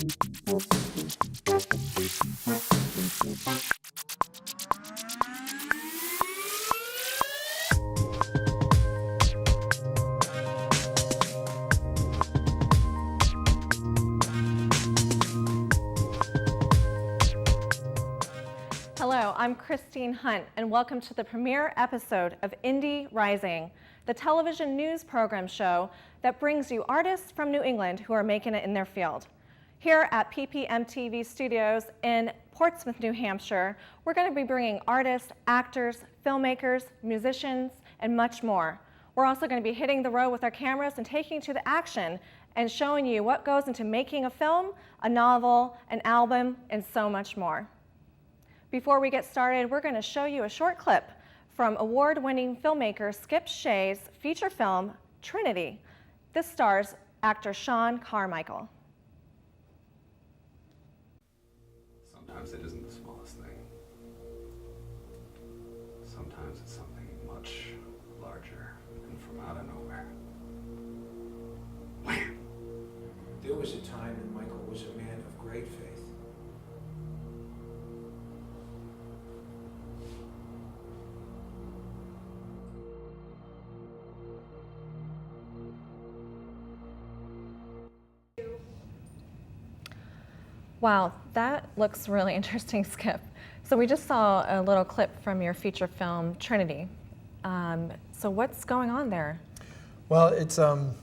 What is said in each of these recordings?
Hello, I'm Christine Hunt, and welcome to the premiere episode of Indie Rising, the television news program show that brings you artists from New England who are making it in their field. Here at PPMTV Studios in Portsmouth, New Hampshire, we're going to be bringing artists, actors, filmmakers, musicians, and much more. We're also going to be hitting the road with our cameras and taking you to the action and showing you what goes into making a film, a novel, an album, and so much more. Before we get started, we're going to show you a short clip from award-winning filmmaker Skip Shea's feature film, Trinity. This stars actor Sean Carmichael. Sometimes it isn't the smallest thing. Sometimes it's something much larger and from out of nowhere. Wham! There was a time when Michael was a man of great faith. Wow, that looks really interesting, Skip. So we just saw a little clip from your feature film, Trinity. So what's going on there? Well, it's, and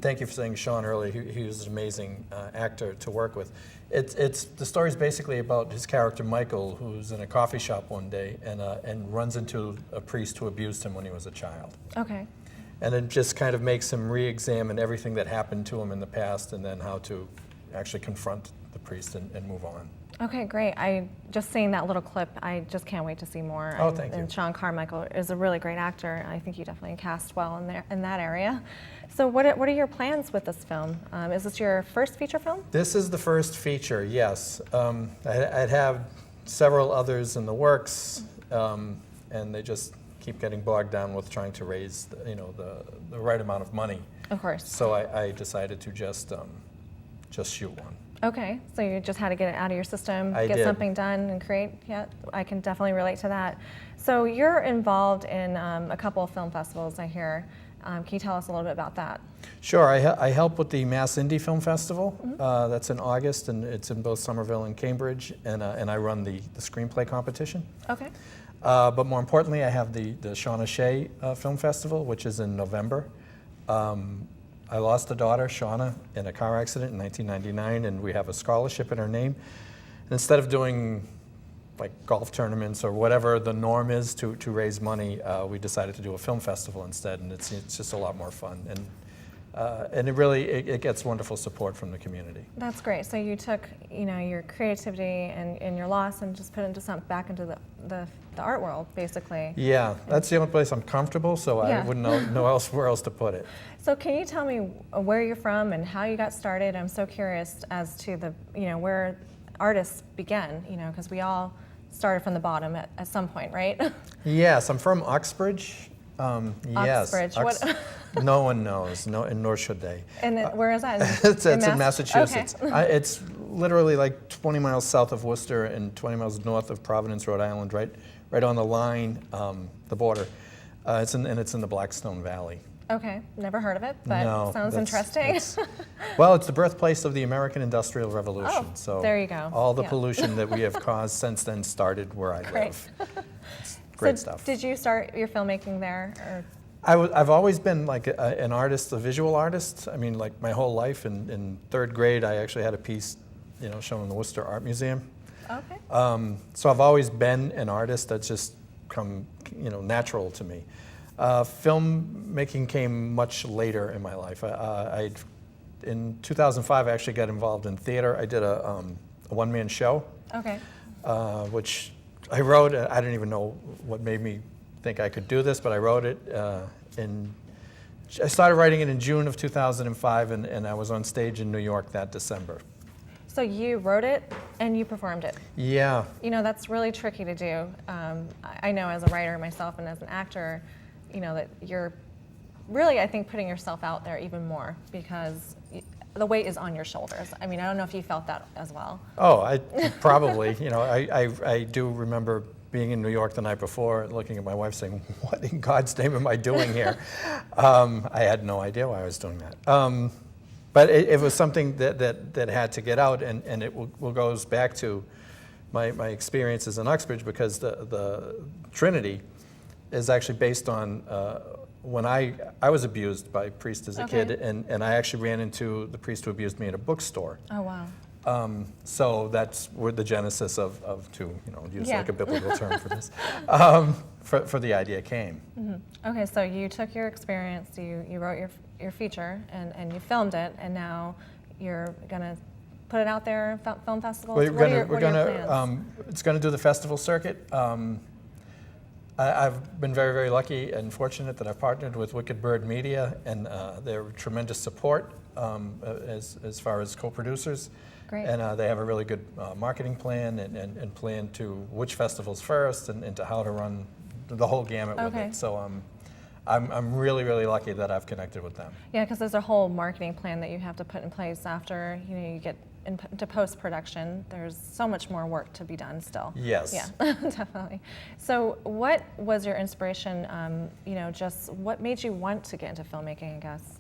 thank you for saying Sean earlier, he was an amazing actor to work with. The story's basically about his character Michael, who's in a coffee shop one day and runs into a priest who abused him when he was a child. Okay. And it just kind of makes him re-examine everything that happened to him in the past and then how to actually confront the priest and move on. Okay, great. I just seeing that little clip, I just can't wait to see more. Oh, thank you. And Sean Carmichael is a really great actor. I think you definitely cast well in that area. So what are your plans with this film? Is this your first feature film? This is the first feature, yes. I'd have several others in the works, and they just keep getting bogged down with trying to raise the right amount of money. Of course. So I decided to just shoot one. Okay, so you just had to get it out of your system, get something done and create. Yeah, I can definitely relate to that. So you're involved in a couple of film festivals, I hear. Can you tell us a little bit about that? Sure, I help with the Mass Indie Film Festival. Mm-hmm. That's in August, and it's in both Somerville and Cambridge, and I run the screenplay competition. Okay. But more importantly, I have the Skip Shea Film Festival, which is in November. I lost a daughter, Shauna, in a car accident in 1999, and we have a scholarship in her name. And instead of doing like golf tournaments or whatever the norm is to raise money, we decided to do a film festival instead, and it's just a lot more fun. And it really gets wonderful support from the community. That's great. So you took your creativity and your loss and just put it back into the art world, basically. Yeah, that's the only place I'm comfortable, so I wouldn't know where else to put it. So can you tell me where you're from and how you got started? I'm so curious as to where artists began, because we all started from the bottom at some point, right? Yes, I'm from Uxbridge. Yes. What? No one knows, and nor should they. And where is that? It's in Massachusetts. Okay. It's literally like 20 miles south of Worcester and 20 miles north of Providence, Rhode Island, right on the line, the border. It's in the Blackstone Valley. Okay, never heard of it, but no, sounds interesting. Well, it's the birthplace of the American Industrial Revolution. Oh, so there you go. All the pollution that we have caused since then started where I live. It's great stuff. Did you start your filmmaking there? Or? I've always been like an artist, a visual artist. I mean, like my whole life. In third grade, I actually had a piece, shown in the Worcester Art Museum. Okay. So I've always been an artist. That's just come, natural to me. Filmmaking came much later in my life. In 2005, I actually got involved in theater. I did a one-man show. Okay. Which I wrote. I didn't even know what made me think I could do this, but I wrote it. I started writing it in June of 2005, and I was on stage in New York that December. So you wrote it and you performed it. Yeah. That's really tricky to do. I know as a writer myself and as an actor, that you're really, I think, putting yourself out there even more because the weight is on your shoulders. I mean, I don't know if you felt that as well. Oh, I probably, I do remember being in New York the night before, looking at my wife saying, what in God's name am I doing here? I had no idea why I was doing that. But it was something that had to get out, and it goes back to my experiences in Uxbridge, because the Trinity is actually based on when I was abused by a priest as a kid, and I actually ran into the priest who abused me at a bookstore. Oh, wow. So that's where the genesis of to use like a biblical term for this, for the idea came. Mm-hmm. Okay, so you took your experience, you wrote your feature, and you filmed it, and now you're gonna put it out there, film festivals. What are your plans? It's gonna do the festival circuit. I've been very, very lucky and fortunate that I've partnered with Wicked Bird Media, and they're tremendous support as far as co-producers. Great. And they have a really good marketing plan and plan to which festivals first and to how to run the whole gamut with it. So I'm really, really lucky that I've connected with them. Yeah, because there's a whole marketing plan that you have to put in place after you get into post-production. There's so much more work to be done still. Yes. Yeah, definitely. So what was your inspiration, just what made you want to get into filmmaking, I guess?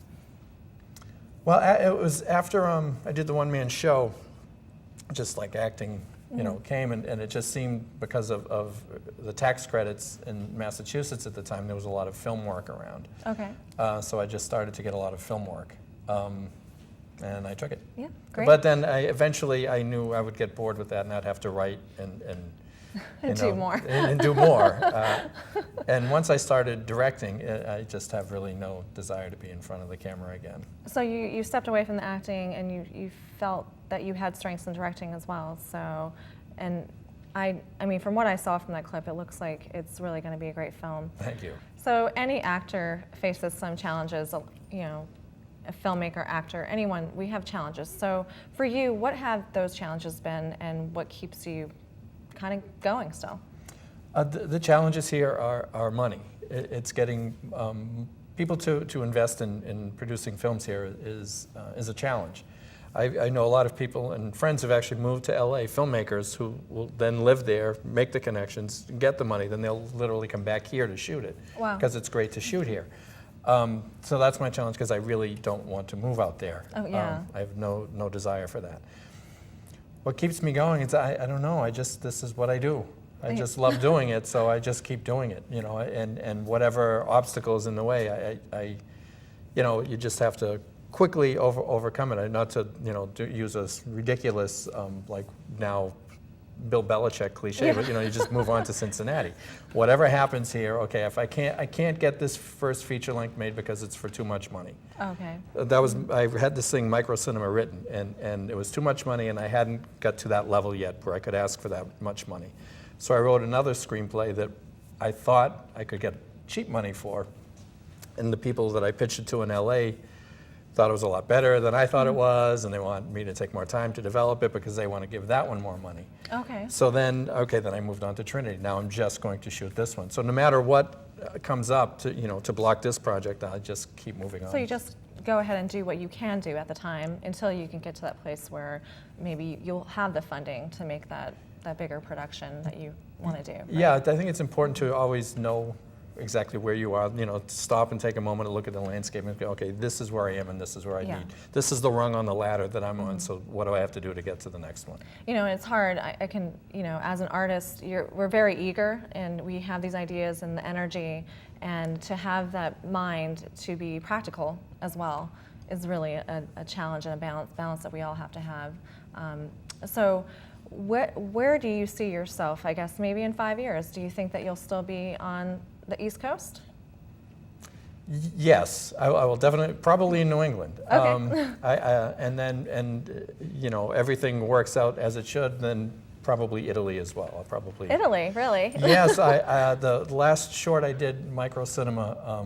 Well, it was after I did the one-man show, just like acting, came, and it just seemed, because of the tax credits in Massachusetts at the time, there was a lot of film work around. Okay. So I just started to get a lot of film work, and I took it. Yeah, great. But then eventually I knew I would get bored with that, and I'd have to write and do more. and do more. And once I started directing, I just have really no desire to be in front of the camera again. So you stepped away from the acting, and you felt that you had strengths in directing as well. So, and I mean, from what I saw from that clip, it looks like it's really going to be a great film. Thank you. So any actor faces some challenges, a filmmaker, actor, anyone, we have challenges. So for you, what have those challenges been, and what keeps you kind of going still? The challenges here are money. It's getting people to invest in producing films here is a challenge. I know a lot of people and friends who've actually moved to LA, filmmakers who will then live there, make the connections, get the money, then they'll literally come back here to shoot it. Wow. Because it's great to shoot here. So that's my challenge, because I really don't want to move out there. Oh, yeah. I have no desire for that. What keeps me going is I don't know. This is what I do. I just love doing it, so I just keep doing it. And whatever obstacles in the way, you just have to quickly overcome it. Not to use a ridiculous like now Bill Belichick cliche, but you just move on to Cincinnati. Whatever happens here, okay, if I can't get this first feature length made because it's for too much money. Okay. I had this thing, micro cinema, written, and it was too much money, and I hadn't got to that level yet where I could ask for that much money. So I wrote another screenplay that I thought I could get cheap money for, and the people that I pitched it to in LA thought it was a lot better than I thought it was, and they want me to take more time to develop it because they want to give that one more money. Okay. So then I moved on to Trinity. Now I'm just going to shoot this one. So no matter what comes up to block this project, I just keep moving on. So you just go ahead and do what you can do at the time until you can get to that place where maybe you'll have the funding to make that bigger production that you want to do. Right? Yeah, I think it's important to always know exactly where you are, stop and take a moment to look at the landscape and go, okay, this is where I am and this is where I need. This is the rung on the ladder that I'm on, so what do I have to do to get to the next one? It's hard. I can, as an artist, we're very eager, and we have these ideas and the energy, and to have that mind to be practical as well is really a challenge and a balance that we all have to have. So where do you see yourself, I guess, maybe in 5 years? Do you think that you'll still be on the East Coast? Yes, I will definitely, probably in New England. Okay. Everything works out as it should, then probably Italy as well. I'll probably. Italy, really? Yes, the last short I did, micro cinema,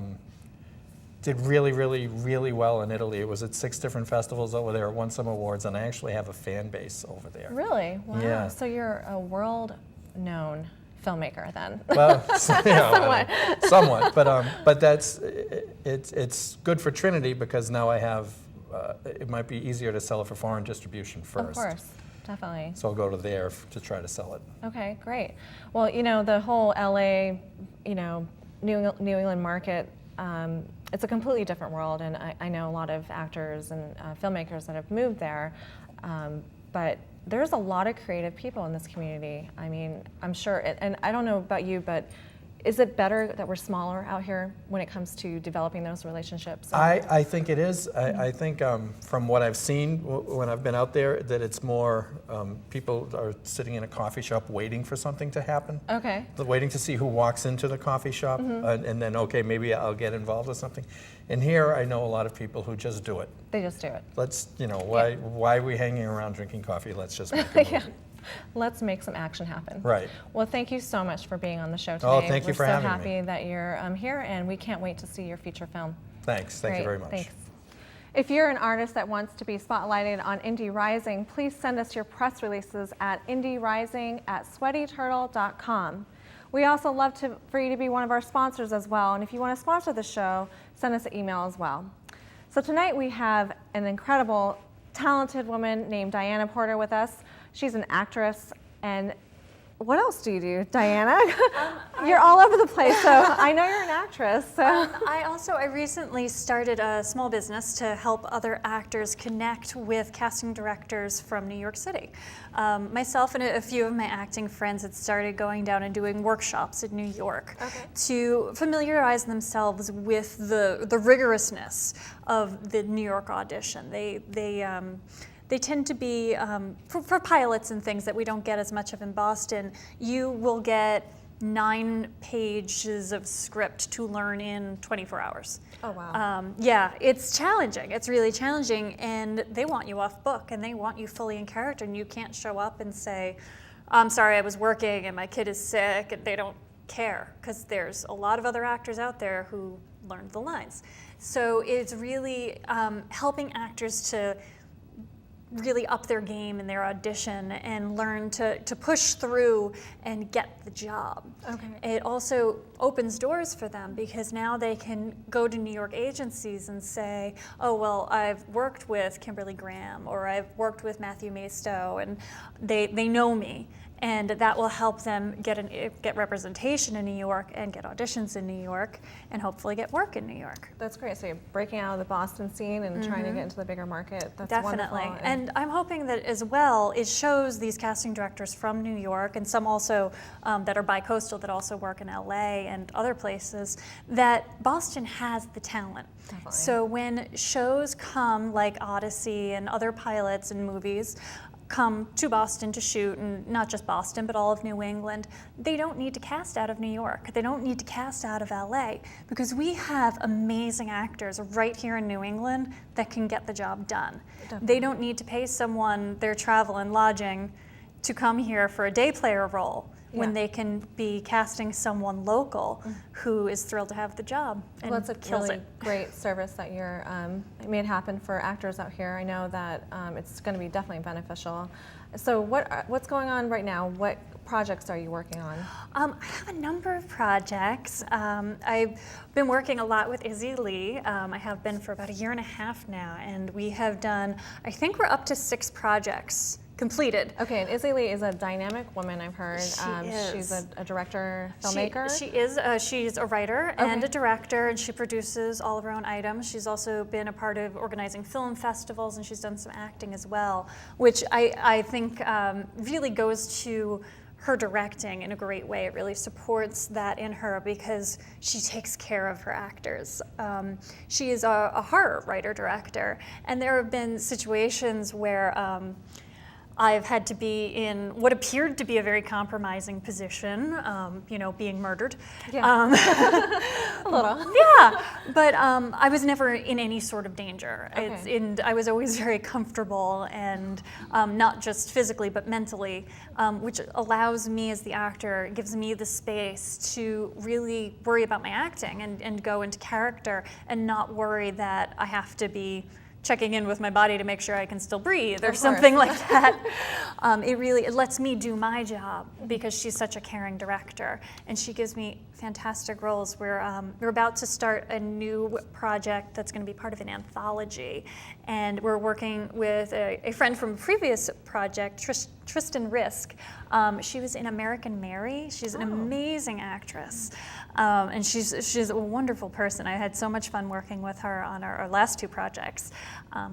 did really, really, really well in Italy. It was at 6 different festivals over there, won some awards, and I actually have a fan base over there. Really? Wow. Yeah. So you're a world-known filmmaker then? Well, Somewhat. somewhat, but it's good for Trinity because now I have it might be easier to sell it for foreign distribution first. Of course, definitely. So I'll go to there to try to sell it. Okay, great. Well, the whole LA, New England market, it's a completely different world, and I know a lot of actors and filmmakers that have moved there, but there's a lot of creative people in this community. I mean, I'm sure, and I don't know about you, but is it better that we're smaller out here when it comes to developing those relationships? I think it is. I think from what I've seen when I've been out there, that it's more people are sitting in a coffee shop waiting for something to happen. Okay. Waiting to see who walks into the coffee shop, and then, okay, maybe I'll get involved with something. And here I know a lot of people who just do it. They just do it. Let's, why are we hanging around drinking coffee? Let's just make a movie. Yeah. Let's make some action happen. Right. Well, thank you so much for being on the show today. Oh, thank you for having me. We're so happy that you're here, and we can't wait to see your feature film. Thanks. Thank you very much. Thanks. If you're an artist that wants to be spotlighted on Indie Rising, please send us your press releases at indierising@sweatyturtle.com. We also love for you to be one of our sponsors as well, and if you want to sponsor the show, send us an email as well. So tonight we have an incredible, talented woman named Diana Porter with us. She's an actress, and what else do you do, Diana? You're all over the place, so I know you're an actress. So. I recently started a small business to help other actors connect with casting directors from New York City. Myself and a few of my acting friends had started going down and doing workshops in New York to familiarize themselves with the rigorousness of the New York audition. They tend to be, for pilots and things that we don't get as much of in Boston, you will get 9 pages of script to learn in 24 hours. Oh, wow. Yeah, it's challenging. It's really challenging, and they want you off book, and they want you fully in character, and you can't show up and say, I'm sorry, I was working, and my kid is sick, and they don't care, because there's a lot of other actors out there who learned the lines. So it's really helping actors to really up their game in their audition and learn to push through and get the job. Okay. It also opens doors for them because now they can go to New York agencies and say, oh, well, I've worked with Kimberly Graham or I've worked with Matthew Maisto, and they know me. And that will help them get representation in New York and get auditions in New York and hopefully get work in New York. That's great. So you're breaking out of the Boston scene and trying to get into the bigger market. That's Definitely. wonderful. And I'm hoping that as well, it shows these casting directors from New York and some also that are bi-coastal that also work in LA and other places, that Boston has the talent. Definitely. So when shows come like Odyssey and other pilots and movies come to Boston to shoot, and not just Boston, but all of New England, they don't need to cast out of New York. They don't need to cast out of LA because we have amazing actors right here in New England that can get the job done. Definitely. They don't need to pay someone their travel and lodging to come here for a day player role when they can be casting someone local who is thrilled to have the job and Well, that's a kills really it. great service that you're made happen for actors out here. I know that it's going to be definitely beneficial. So what's going on right now? What projects are you working on? I have a number of projects. I've been working a lot with Izzy Lee. I have been for about 1.5 years now, and we have done, I think we're up to 6 projects completed. Okay, and Izzy Lee is a dynamic woman, I've heard. She She's is. a director, filmmaker. She's a writer and a director, and she produces all of her own items. She's also been a part of organizing film festivals, and she's done some acting as well, which I think really goes to her directing in a great way. It really supports that in her because she takes care of her actors. She is a horror writer-director, and there have been situations where I've had to be in what appeared to be a very compromising position, being murdered. Yeah. A little. Yeah, but I was never in any sort of danger. Okay. I was always very comfortable, and not just physically, but mentally, which allows me as the actor, gives me the space to really worry about my acting and go into character and not worry that I have to be checking in with my body to make sure I can still breathe or something like that. It lets me do my job because she's such a caring director, and she gives me fantastic roles. We're about to start a new project that's going to be part of an anthology, and we're working with a friend from a previous project, Tristan Risk. She was in American Mary. She's an amazing actress, and she's a wonderful person. I had so much fun working with her on our last two projects.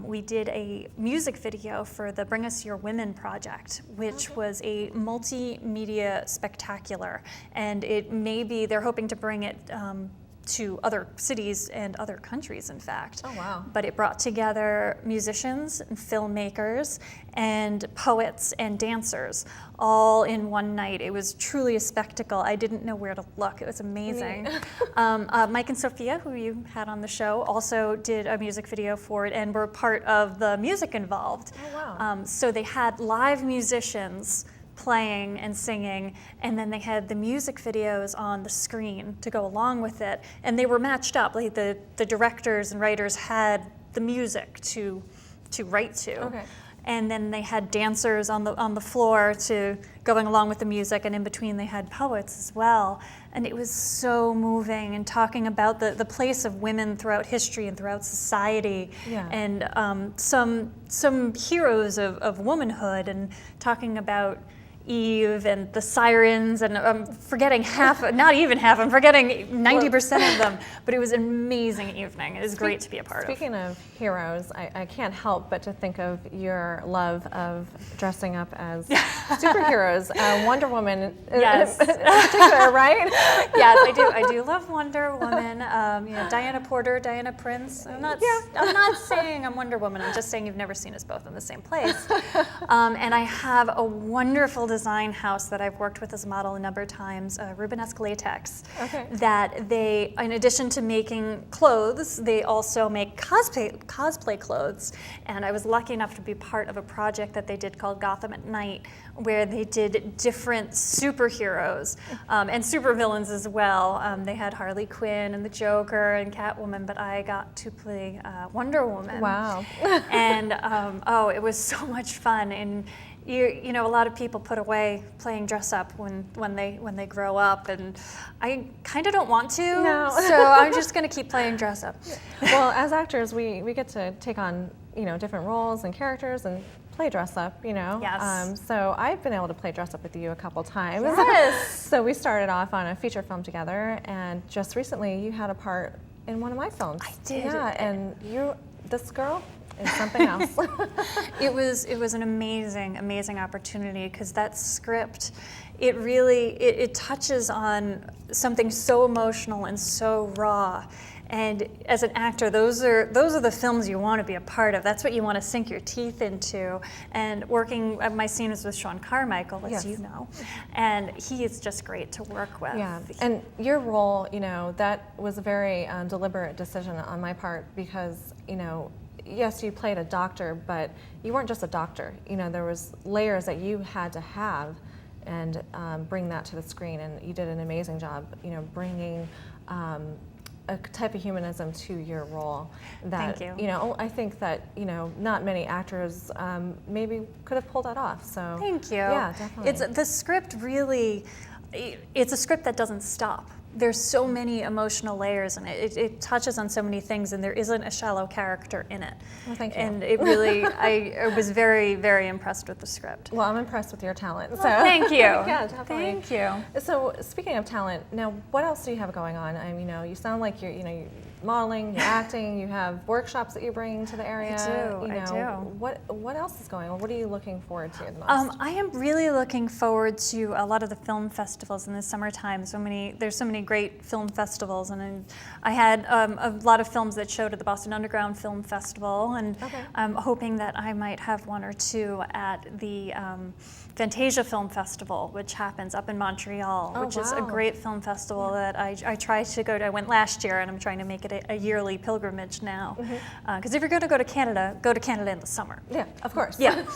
We did a music video for the Bring Us Your Women project, which was a multimedia spectacular, and they're hoping to bring it to other cities and other countries, in fact. Oh, wow. But it brought together musicians and filmmakers and poets and dancers all in one night. It was truly a spectacle. I didn't know where to look. It was amazing. Mike and Sophia, who you had on the show, also did a music video for it and were part of the music involved. Oh, wow. So they had live musicians playing and singing, and then they had the music videos on the screen to go along with it, and they were matched up. Like the directors and writers had the music to write to. Okay. And then they had dancers on the floor to going along with the music, and in between they had poets as well. And it was so moving, and talking about the place of women throughout history and throughout society, and some heroes of womanhood, and talking about Eve and the sirens, and I'm forgetting not even half, I'm forgetting 90% of them, but it was an amazing evening. It was great to be a part of. Speaking of heroes, I can't help but to think of your love of dressing up as superheroes. Wonder Woman Yes. in particular, right? Yes, I do love Wonder Woman. Diana Porter, Diana Prince. I'm not saying I'm Wonder Woman, I'm just saying you've never seen us both in the same place. And I have a wonderful design house that I've worked with as a model a number of times, Rubenesque Latex, that they, in addition to making clothes, they also make cosplay clothes. And I was lucky enough to be part of a project that they did called Gotham at Night, where they did different superheroes and supervillains as well. They had Harley Quinn and the Joker and Catwoman, but I got to play Wonder Woman. Wow. And it was so much fun. And you know, a lot of people put away playing dress up when they grow up, and I kind of don't want to. No. So I'm just going to keep playing dress up. Well, as actors, we get to take on different roles and characters and play dress up. Yes. So I've been able to play dress up with you a couple times. Yes. So we started off on a feature film together, and just recently you had a part in one of my films. I did. Yeah, and this girl is something else. It was an amazing opportunity, because that script, it really touches on something so emotional and so raw. And as an actor, those are the films you want to be a part of. That's what you want to sink your teeth into. And working, my scene is with Sean Carmichael, as you know, and he is just great to work with. Yeah, and your role, that was a very deliberate decision on my part, because yes, you played a doctor, but you weren't just a doctor. There was layers that you had to have and bring that to the screen, and you did an amazing job, bringing a type of humanism to your role that, Thank you. I think that, not many actors maybe could have pulled that off, so. Thank you. Yeah, definitely. The script really, it's a script that doesn't stop. There's so many emotional layers in it. It touches on so many things, and there isn't a shallow character in it. Well, thank you. And it really, I was very, very impressed with the script. Well, I'm impressed with your talent. So. Well, thank you. Yeah, definitely. Thank you. So, speaking of talent, now what else do you have going on? You sound like you're modeling, you're acting, you have workshops that you bring to the area. I do. What else is going on? What are you looking forward to the most? I am really looking forward to a lot of the film festivals in the summertime. There's so many great film festivals, and I had a lot of films that showed at the Boston Underground Film Festival, and I'm hoping that I might have one or two at the Fantasia Film Festival, which happens up in Montreal, which is a great film festival that I try to go to. I went last year, and I'm trying to make it a yearly pilgrimage now. Because if you're going to go to Canada in the summer. Yeah, of course. Yeah.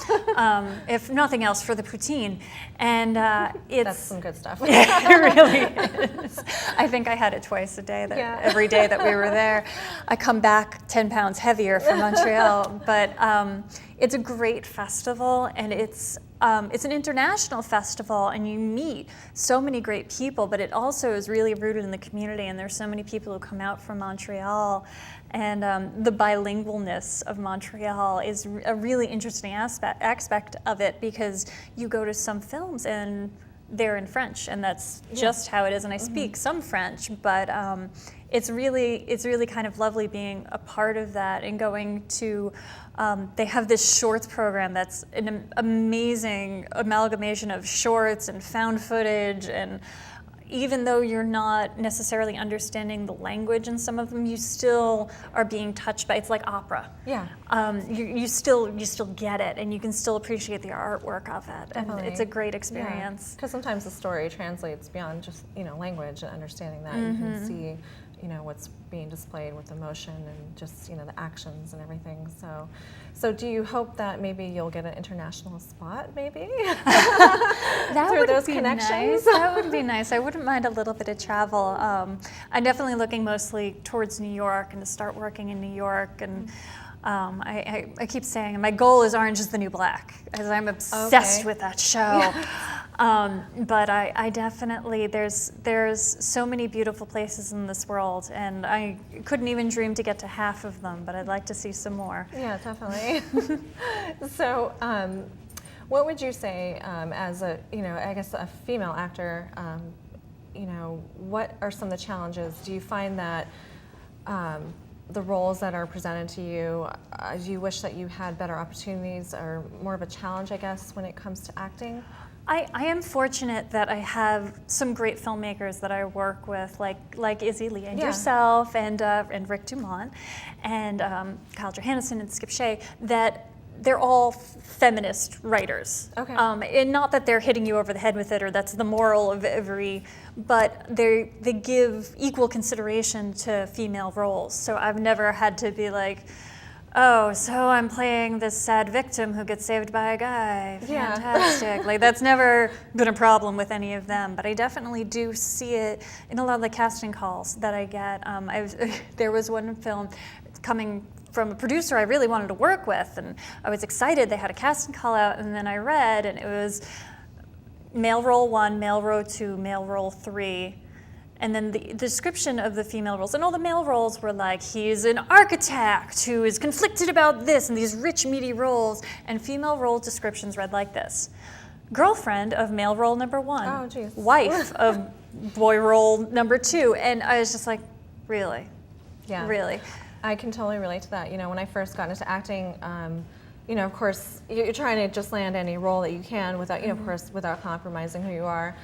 If nothing else, for the poutine. And it's... That's some good stuff. It really is. I think I had it twice a day, Yeah. every day that we were there. I come back 10 pounds heavier from Montreal, but it's a great festival, and it's an international festival, and you meet so many great people, but it also is really rooted in the community, and there's so many people who come out from Montreal, and the bilingualness of Montreal is a really interesting aspect of it, because you go to some films and they're in French, and that's just how it is, and I speak some French, but it's really kind of lovely being a part of that and going to, they have this shorts program that's an amazing amalgamation of shorts and found footage, and even though you're not necessarily understanding the language in some of them, you still are being touched by, it's like opera. Yeah. You still get it, and you can still appreciate the artwork of it. Definitely. And it's a great experience. Because sometimes the story translates beyond just, language, and understanding that you can see, what's being displayed with emotion and just, the actions and everything. So do you hope that maybe you'll get an international spot, maybe? That Through would those be connections? nice. That would be nice. I wouldn't mind a little bit of travel. I'm definitely looking mostly towards New York and to start working in New York. And I keep saying my goal is Orange is the New Black, as I'm obsessed with that show. But I definitely, there's so many beautiful places in this world, and I couldn't even dream to get to half of them, but I'd like to see some more. Yeah, definitely. So, what would you say as a, I guess a female actor, what are some of the challenges? Do you find that the roles that are presented to you, do you wish that you had better opportunities or more of a challenge, I guess, when it comes to acting? I am fortunate that I have some great filmmakers that I work with, like Izzy Lee and yourself, and Rick Dumont, and Kyle Johannesson and Skip Shea, that they're all feminist writers. Okay. And not that they're hitting you over the head with it, or that's the moral of every, but they give equal consideration to female roles. So I've never had to be like, oh, so I'm playing this sad victim who gets saved by a guy. Fantastic. Like, that's never been a problem with any of them, but I definitely do see it in a lot of the casting calls that I get. There was one film coming from a producer I really wanted to work with, and I was excited. They had a casting call out, and then I read, and it was male role 1, male role 2, male role 3. And then the description of the female roles, and all the male roles were like, he's an architect who is conflicted about this, and these rich, meaty roles. And female role descriptions read like this: girlfriend of male role number 1, oh, geez. wife of boy role number 2. And I was just like, really? Yeah. Really? I can totally relate to that. When I first got into acting, of course, you're trying to just land any role that you can without, of course, without compromising who you are.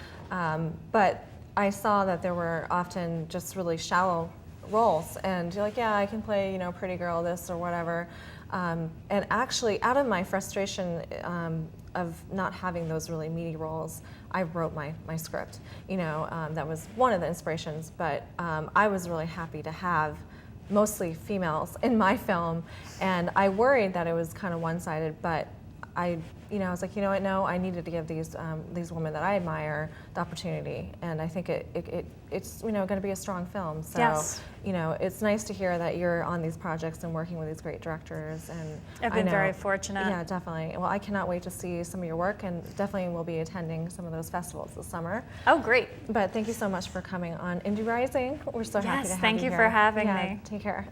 But I saw that there were often just really shallow roles, and you're like, yeah, I can play, pretty girl this or whatever. And actually, out of my frustration of not having those really meaty roles, I wrote my script. That was one of the inspirations, but I was really happy to have mostly females in my film, and I worried that it was kind of one-sided, but I was like, what, no, I needed to give these women that I admire the opportunity, and I think it's going to be a strong film. So, yes. It's nice to hear that you're on these projects and working with these great directors, and I've been very fortunate. Yeah, definitely. Well, I cannot wait to see some of your work, and definitely will be attending some of those festivals this summer. Oh, great. But thank you so much for coming on Indie Rising. We're so happy to have you here. Thank you for having me. Take care.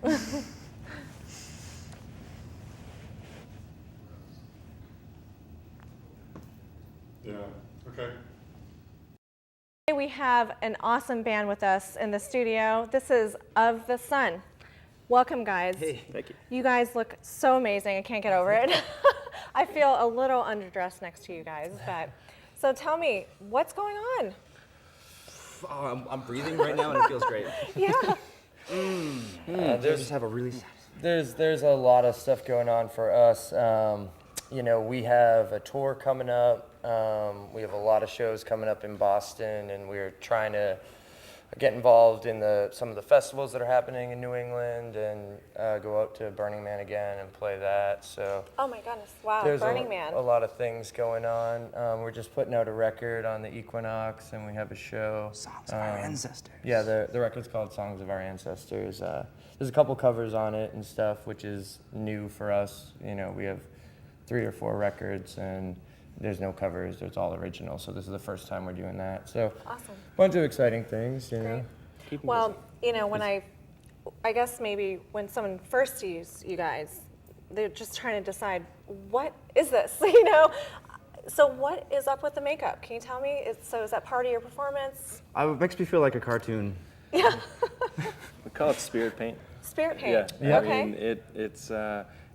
Yeah, okay. We have an awesome band with us in the studio. This is Of the Sun. Welcome, guys. Hey, thank you. You guys look so amazing. I can't get over it. I feel a little underdressed next to you guys, but so tell me, what's going on? Oh, I'm breathing right now and it feels great. Yeah. Just have a really There's a lot of stuff going on for us. We have a tour coming up. We have a lot of shows coming up in Boston, and we're trying to get involved in some of the festivals that are happening in New England, and go out to Burning Man again and play that. So Oh my goodness! Wow, there's Burning Man. a lot of things going on. We're just putting out a record on the Equinox, and we have a show. Songs of our ancestors. Yeah, the record's called Songs of Our Ancestors. There's a couple covers on it and stuff, which is new for us. You know, we have 3 or 4 records, and there's no covers. It's all original. So this is the first time we're doing that. So Awesome. bunch of exciting things, you know. Great. Well, you know, when I guess maybe when someone first sees you guys, they're just trying to decide, what is this, you know? So what is up with the makeup? Can you tell me? Is that part of your performance? It makes me feel like a cartoon. Yeah. We call it spirit paint. Spirit paint. Yeah. Okay. I mean,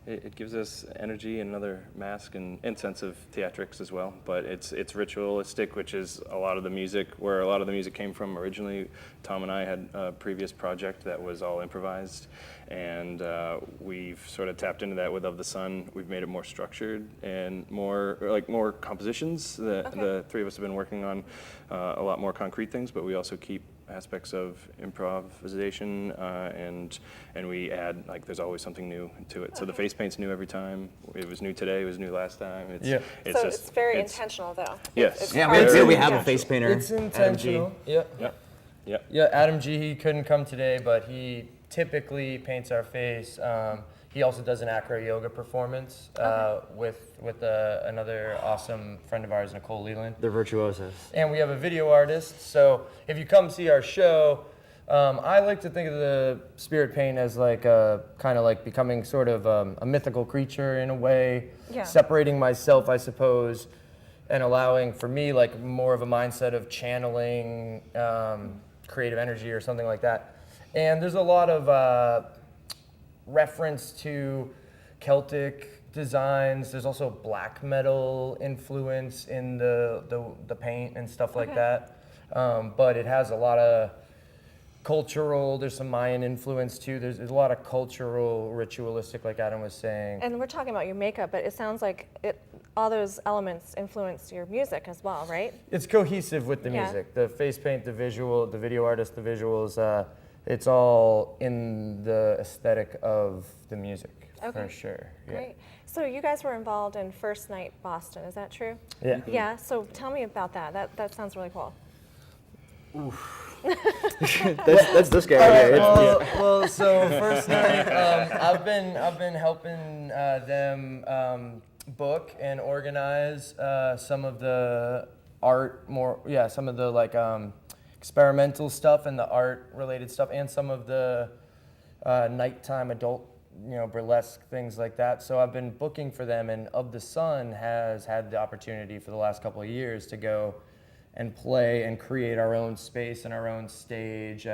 it gives us energy and another mask and sense of theatrics as well. But it's ritualistic, which is a lot of the music, where a lot of the music came from originally. Tom and I had a previous project that was all improvised, and we've sort of tapped into that with Of the Sun. We've made it more structured and more compositions. The 3 of us have been working on a lot more concrete things, but we also keep aspects of improvisation, and we add, like, there's always something new to it. So the face paint's new every time. It was new today, it was new last time. It's very intentional, though. Yes. It's Yeah, part we of- have a face painter. It's intentional. Yeah. Yeah, Adam G, he couldn't come today, but he typically paints our face. He also does an acro yoga performance with another awesome friend of ours, Nicole Leland. They're virtuosos. And we have a video artist. So if you come see our show, I like to think of the spirit paint as like kind of like becoming sort of a mythical creature in a way, separating myself, I suppose, and allowing for me like more of a mindset of channeling creative energy or something like that. And there's a lot of reference to Celtic designs. There's also black metal influence in the paint and stuff like that. But it has a lot of cultural, there's some Mayan influence too. There's a lot of cultural, ritualistic, like Adam was saying. And we're talking about your makeup, but it sounds like all those elements influence your music as well, right? It's cohesive with the music. The face paint, the visual, the video artist, the visuals, it's all in the aesthetic of the music, for sure. Yeah. Great. So you guys were involved in First Night Boston, is that true? Yeah. Yeah, so tell me about that. That sounds really cool. That's this guy right here. Well, so First Night, I've been helping them book and organize some of the art, some of the like experimental stuff and the art related stuff, and some of the nighttime adult, burlesque things like that. So I've been booking for them, and Of the Sun has had the opportunity for the last couple of years to go and play and create our own space and our own stage.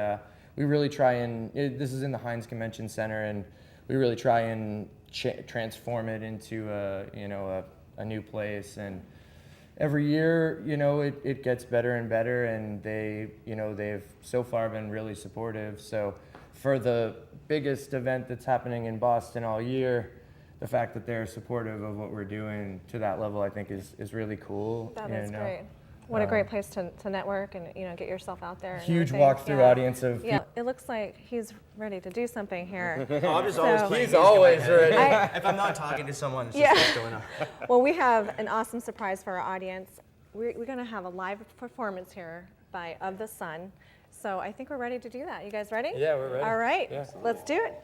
We really try and, this is in the Heinz Convention Center, and we really try and transform it into a new place. And every year, it gets better and better, and they've so far been really supportive. So for the biggest event that's happening in Boston all year, the fact that they're supportive of what we're doing to that level, I think is really cool. That is great. What a great place to network and get yourself out there. Huge walkthrough audience of people. It looks like he's ready to do something here. He's always ready. If I'm not talking to someone, it's just what's going on. Well, we have an awesome surprise for our audience. We're going to have a live performance here by Of the Sun. So I think we're ready to do that. You guys ready? Yeah, we're ready. All right, Yeah. let's do it.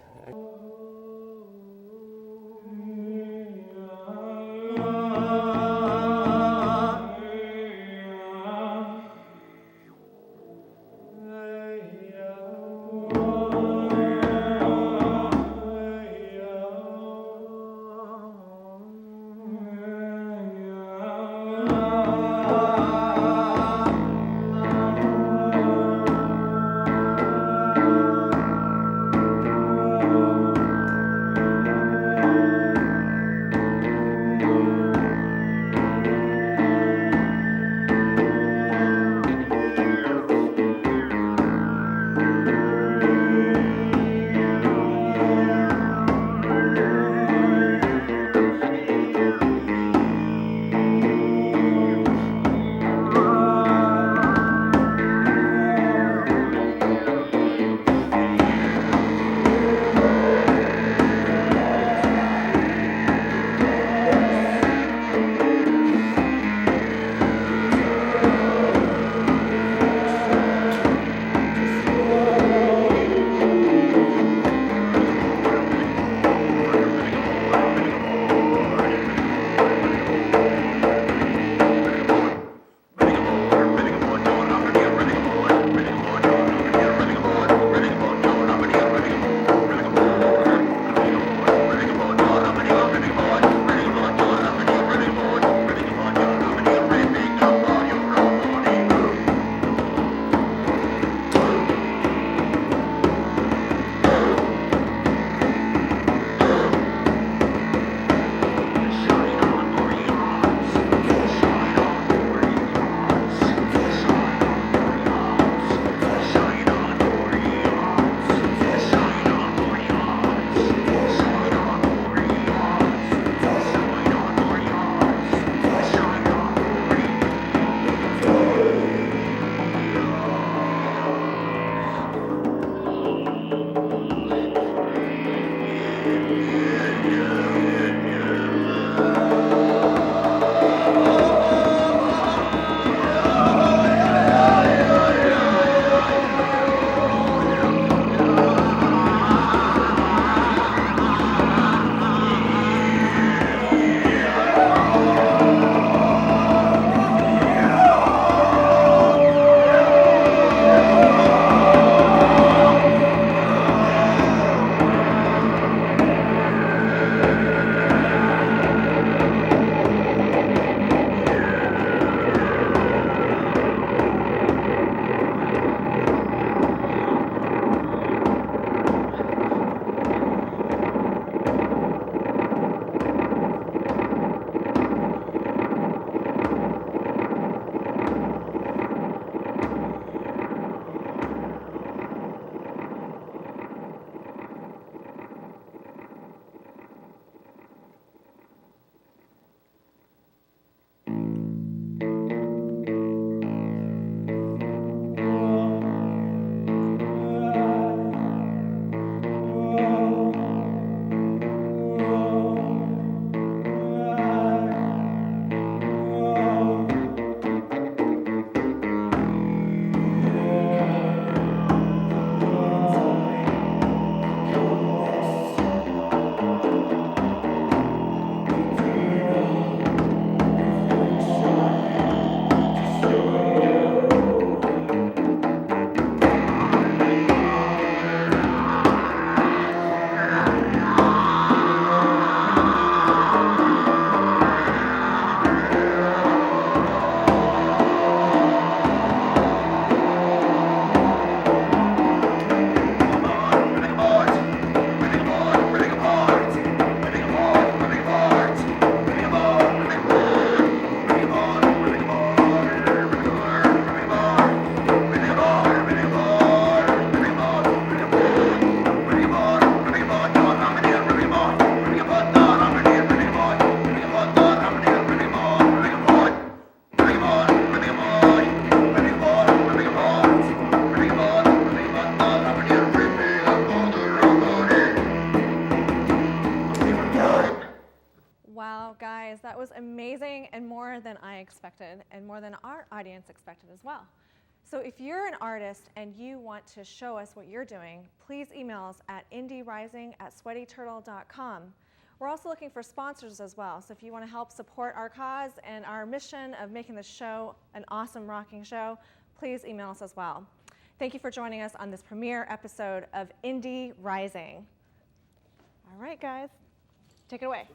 exciting and more than I expected, and more than our audience expected as well. So if you're an artist and you want to show us what you're doing, please email us at indierising@sweatyturtle.com. We're also looking for sponsors as well. So if you want to help support our cause and our mission of making this show an awesome rocking show, please email us as well. Thank you for joining us on this premiere episode of Indie Rising. All right, guys, take it away.